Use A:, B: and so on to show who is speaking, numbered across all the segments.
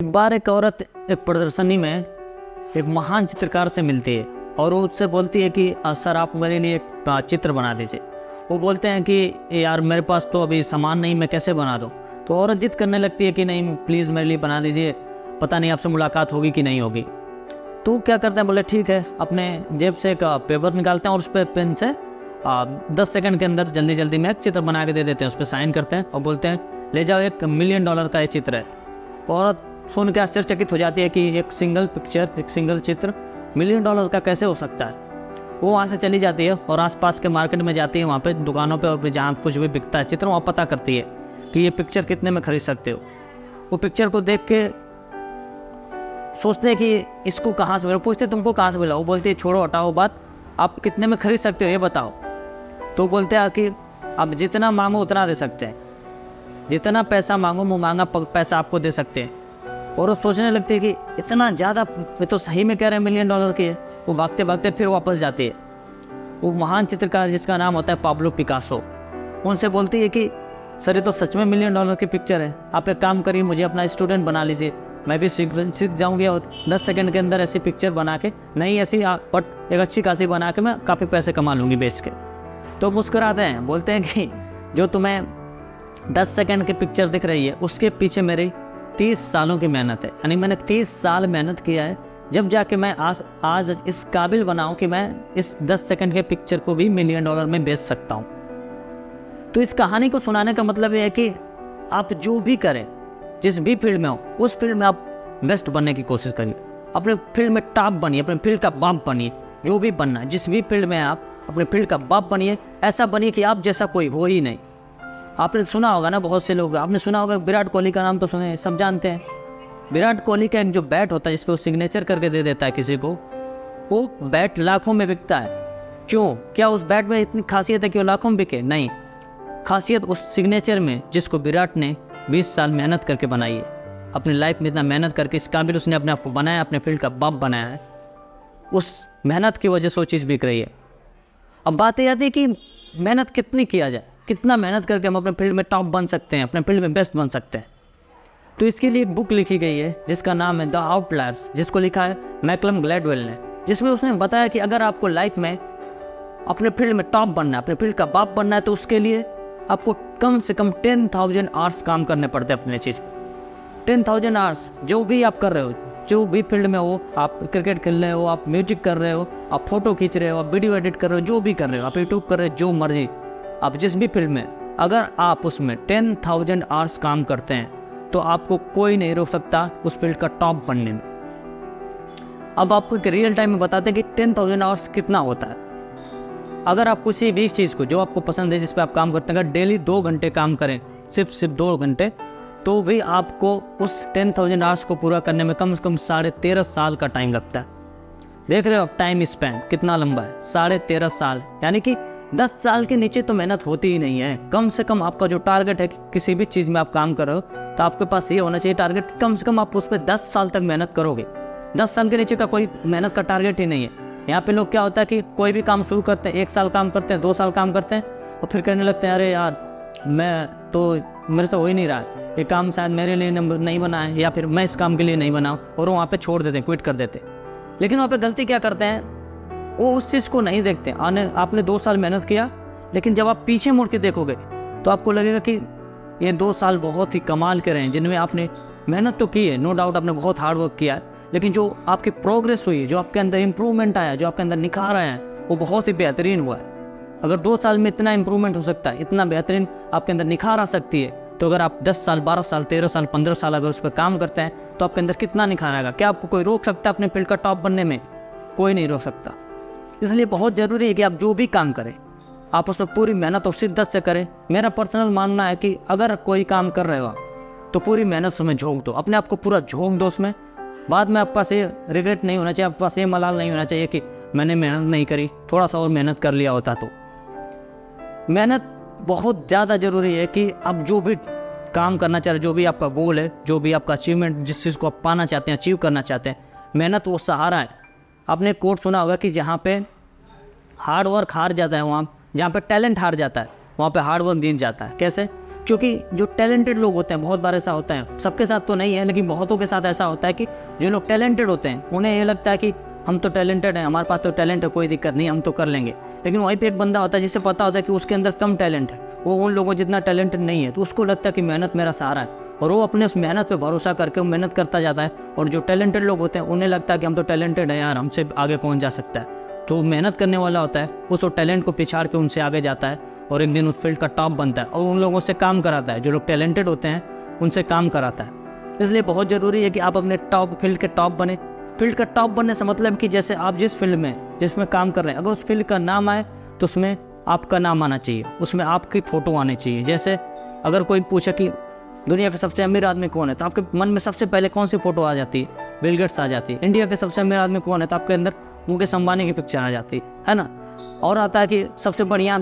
A: एक बार एक औरत एक प्रदर्शनी में एक महान चित्रकार से मिलती है और वो उससे बोलती है कि सर आप मेरे लिए एक चित्र बना दीजिए। वो बोलते हैं कि यार मेरे पास तो अभी सामान नहीं, मैं कैसे बना दूँ। तो औरत जिद करने लगती है कि नहीं प्लीज़ मेरे लिए बना दीजिए, पता नहीं आपसे मुलाकात होगी कि नहीं होगी। तो क्या करते हैं, बोले ठीक है, अपने जेब से एक पेपर निकालते हैं और उस पर पेन से 10 सेकंड के अंदर जल्दी जल्दी में एक चित्र बना के दे देते हैं। उस पर साइन करते हैं और बोलते हैं ले जाओ, $1 मिलियन का ये चित्र है। औरत सुन के आश्चर्यचकित हो जाती है कि एक सिंगल पिक्चर, एक सिंगल चित्र $1 मिलियन का कैसे हो सकता है। वो वहाँ से चली जाती है और आसपास के मार्केट में जाती है, वहाँ पे दुकानों पे और जहाँ कुछ भी बिकता है चित्र, वहाँ पता करती है कि ये पिक्चर कितने में खरीद सकते हो। वो पिक्चर को देख के सोचते हैं कि इसको कहाँ से मिला, पूछते तुमको कहाँ से मिला। वो बोलती है छोड़ो हटाओ बात, आप कितने में खरीद सकते हो ये बताओ। तो बोलते हैं कि आप जितना मांगो उतना दे सकते हैं, जितना पैसा मांगो वो मांगा पैसा आपको दे सकते हैं। और वो सोचने लगती है कि इतना ज़्यादा, ये तो सही में कह रहे हैं $1 मिलियन की है। वो भागते भागते फिर वापस जाती है। वो महान चित्रकार जिसका नाम होता है पाब्लो पिकासो, उनसे बोलती है कि सर ये तो सच में $1 मिलियन की पिक्चर है, आप एक काम करिए मुझे अपना स्टूडेंट बना लीजिए, मैं भी सीख जाऊँगी और 10 सेकंड के अंदर ऐसी पिक्चर बना के, नहीं ऐसी बट एक अच्छी खासी बना के मैं काफ़ी पैसे कमा लूँगी बेच के। तो मुस्कुराते हैं, बोलते हैं कि जो तुम्हें 10 सेकंड की पिक्चर दिख रही है उसके पीछे मेरी 30 सालों की मेहनत है। यानी मैंने 30 साल मेहनत किया है, जब जाके मैं आज इस काबिल बनाऊं कि मैं इस 10 सेकंड के पिक्चर को भी $1 मिलियन में बेच सकता हूं। तो इस कहानी को सुनाने का मतलब ये है कि आप जो भी करें, जिस भी फील्ड में हो, उस फील्ड में आप बेस्ट बनने की कोशिश करिए, अपने फील्ड में टॉप बनिए, अपने फील्ड का बाप बनिए। जो भी बनना है, जिस भी फील्ड में आप अपने फील्ड का बाप बनिए, ऐसा बनिए कि आप जैसा कोई हो ही नहीं। आपने सुना होगा ना, बहुत से लोग, आपने सुना होगा विराट कोहली का नाम तो सुने, सब जानते हैं। विराट कोहली का एक जो बैट होता है जिस पर वो सिग्नेचर करके दे देता है किसी को, वो बैट लाखों में बिकता है। क्यों? क्या उस बैट में इतनी खासियत है कि वो लाखों में बिके? नहीं, खासियत उस सिग्नेचर में जिसको विराट ने 20 साल मेहनत करके बनाई है। अपनी लाइफ में इतना मेहनत करके इस काबिल उसने अपने आप को बनाया, अपने फील्ड का बाप बनाया है। उस मेहनत की वजह से वो चीज़ बिक रही है। अब बात यह आती है कि मेहनत कितनी किया जाए, कितना मेहनत करके हम अपने फील्ड में टॉप बन सकते हैं, अपने फील्ड में बेस्ट बन सकते हैं। तो इसके लिए एक बुक लिखी गई है जिसका नाम है द आउटलायर्स, जिसको लिखा है मैकलम ग्लैडवेल ने, जिसमें उसने बताया कि अगर आपको लाइफ में अपने फील्ड में टॉप बनना है, अपने फील्ड का बाप बनना है, तो उसके लिए आपको कम से कम 10,000 आवर्स काम करने पड़ते हैं अपने चीज़ पर। 10,000 आवर्स, जो भी आप कर रहे हो, जो भी फील्ड में हो, आप क्रिकेट खेल रहे हो, आप म्यूजिक कर रहे हो, आप फोटो खींच रहे हो, आप वीडियो एडिट कर रहे हो, जो भी कर रहे हो, आप यूट्यूब कर रहे हो, जो मर्जी, आप जिस भी फील्ड में, अगर आप उसमें 10,000 आवर्स काम करते हैं तो आपको कोई नहीं रोक सकता उस फील्ड का टॉप बनने में। अब आपको एक रियल टाइम में बताते हैं कि 10,000 आवर्स कितना होता है। अगर आप किसी भी चीज़ को जो आपको पसंद है, जिस पे आप काम करते हैं, अगर डेली 2 घंटे काम करें, सिर्फ 2 घंटे, तो भी आपको उस 10,000 आवर्स को पूरा करने में कम से कम 13.5 साल का टाइम लगता है। देख रहे हो आप टाइम स्पैन कितना लंबा है, 13.5 साल। यानी कि 10 साल के नीचे तो मेहनत होती ही नहीं है। कम से कम आपका जो टारगेट है, किसी भी चीज़ में आप काम कर रहे हो, तो आपके पास ये होना चाहिए टारगेट, कम से कम आप उस पर 10 साल तक मेहनत करोगे। 10 साल के नीचे का कोई मेहनत का टारगेट ही नहीं है। यहाँ पे लोग क्या होता है कि कोई भी काम शुरू करते हैं, 1 साल काम करते हैं, 2 साल काम करते हैं और फिर कहने लगते हैं अरे यार मैं तो, मेरे से हो ही नहीं रहा है, ये काम शायद मेरे लिए नहीं बना है, या फिर मैं इस काम के लिए नहीं बना हूँ, और वहाँ पे छोड़ देते हैं, क्विट कर देते हैं। लेकिन वहाँ पे गलती क्या करते हैं, वो उस चीज़ को नहीं देखते। आपने 2 साल मेहनत किया, लेकिन जब आप पीछे मुड़ के देखोगे तो आपको लगेगा कि ये 2 साल बहुत ही कमाल के रहे हैं, जिनमें आपने मेहनत तो की है, नो डाउट आपने बहुत हार्ड वर्क किया है, लेकिन जो आपकी प्रोग्रेस हुई, जो आपके अंदर इंप्रूवमेंट आया, जो आपके अंदर निखार आया है, वो बहुत ही बेहतरीन हुआ है। अगर 2 साल में इतना इंप्रूवमेंट हो सकता है, इतना बेहतरीन आपके अंदर निखार आ सकती है, तो अगर आप 10 साल, 12 साल, 13 साल, 15 साल अगर उस पर काम करते हैं, तो आपके अंदर कितना निखार आएगा। क्या आपको कोई रोक सकता है अपने फील्ड का टॉप बनने में? कोई नहीं रोक सकता। इसलिए बहुत ज़रूरी है कि आप जो भी काम करें, आप उसमें पूरी मेहनत और शिद्दत से करें। मेरा पर्सनल मानना है कि अगर कोई काम कर रहे हो तो पूरी मेहनत उसमें झोंक दो, अपने आप को पूरा झोंक दो उसमें। बाद में आपके पास ये रिग्रेट नहीं होना चाहिए, आपके पास ये मलाल नहीं होना चाहिए कि मैंने मेहनत नहीं करी, थोड़ा सा और मेहनत कर लिया होता। तो मेहनत बहुत ज़्यादा ज़रूरी है कि आप जो भी काम करना चाह रहे, जो भी आपका गोल है, जो भी आपका अचीवमेंट, जिस चीज़ को आप पाना चाहते हैं, अचीव करना चाहते हैं, मेहनत वो सहारा है। आपने कोट सुना होगा कि जहाँ पे हार्ड वर्क हार जाता है, वहाँ जहाँ पे टैलेंट हार जाता है, वहाँ पे हार्ड वर्क जीत जाता है। कैसे? क्योंकि जो टैलेंटेड लोग होते हैं, बहुत बार ऐसा होता है, सबके साथ तो नहीं है लेकिन बहुतों के साथ ऐसा होता है कि जो लोग टैलेंटेड होते हैं उन्हें ये लगता है कि हम तो टैलेंटेड हैं, हमारे पास तो टैलेंट है, कोई दिक्कत नहीं, हम तो कर लेंगे। लेकिन वहीं पे एक बंदा होता है जिसे पता होता है कि उसके अंदर कम टैलेंट है, वो उन लोगों जितना टैलेंटेड नहीं है, तो उसको लगता है कि मेहनत मेरा सहारा है, और वो अपने उस मेहनत पे भरोसा करके वो मेहनत करता जाता है। और जो टैलेंटेड लोग होते हैं उन्हें लगता है कि हम तो टैलेंटेड हैं यार, हमसे आगे कौन जा सकता है। तो मेहनत करने वाला होता है उस टैलेंट को पिछाड़ के उनसे आगे जाता है और एक दिन उस फील्ड का टॉप बनता है और उन लोगों से काम कराता है। जो लोग टैलेंटेड होते हैं उनसे काम कराता है। इसलिए बहुत ज़रूरी है कि आप अपने टॉप फील्ड के टॉप बने। फील्ड का टॉप बनने से मतलब कि जैसे आप जिस फील्ड में जिसमें काम कर रहे हैं, अगर उस फील्ड का नाम आए तो उसमें आपका नाम आना चाहिए, उसमें आपकी फ़ोटो आनी चाहिए। जैसे अगर कोई पूछे कि दुनिया के सबसे अमीर आदमी कौन है, तो आपके मन में सबसे पहले कौन सी फ़ोटो आ जाती है? बिल गेट्स आ जाती है। इंडिया के सबसे अमीर आदमी कौन है, तो आपके अंदर मुकेश अंबानी की पिक्चर आ जाती है ना। और आता है कि सबसे बढ़िया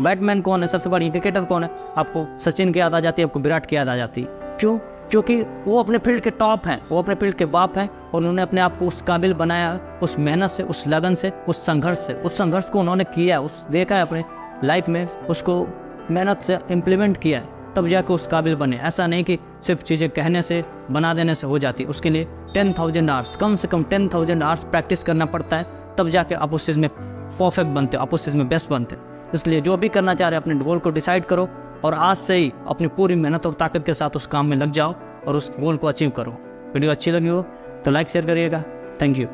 A: बैटमैन कौन है, सबसे बढ़िया क्रिकेटर कौन है, आपको सचिन की याद आ जाती है, आपको विराट की याद आ जाती है। क्यों? क्योंकि वो अपने फील्ड के टॉप हैं, वो अपने फील्ड के बाप हैं और उन्होंने अपने आप को उस काबिल बनाया, उस मेहनत से, उस लगन से, उस संघर्ष को उन्होंने किया है, उस देखा है अपने लाइफ में, उसको मेहनत से इम्प्लीमेंट किया है, तब जाकर उस काबिल बने। ऐसा नहीं कि सिर्फ चीज़ें कहने से, बना देने से हो जाती। उसके लिए 10,000 आवर्स, कम से कम 10,000 आवर्स प्रैक्टिस करना पड़ता है, तब जाके आप उस चीज़ में परफेक्ट बनते हो, आप उस चीज़ में बेस्ट बनते हो। इसलिए जो भी करना चाह रहे हैं अपने गोल को डिसाइड करो और आज से ही अपनी पूरी मेहनत और ताकत के साथ उस काम में लग जाओ और उस गोल को अचीव करो। वीडियो अच्छी लगी हो तो लाइक शेयर करिएगा। Thank you.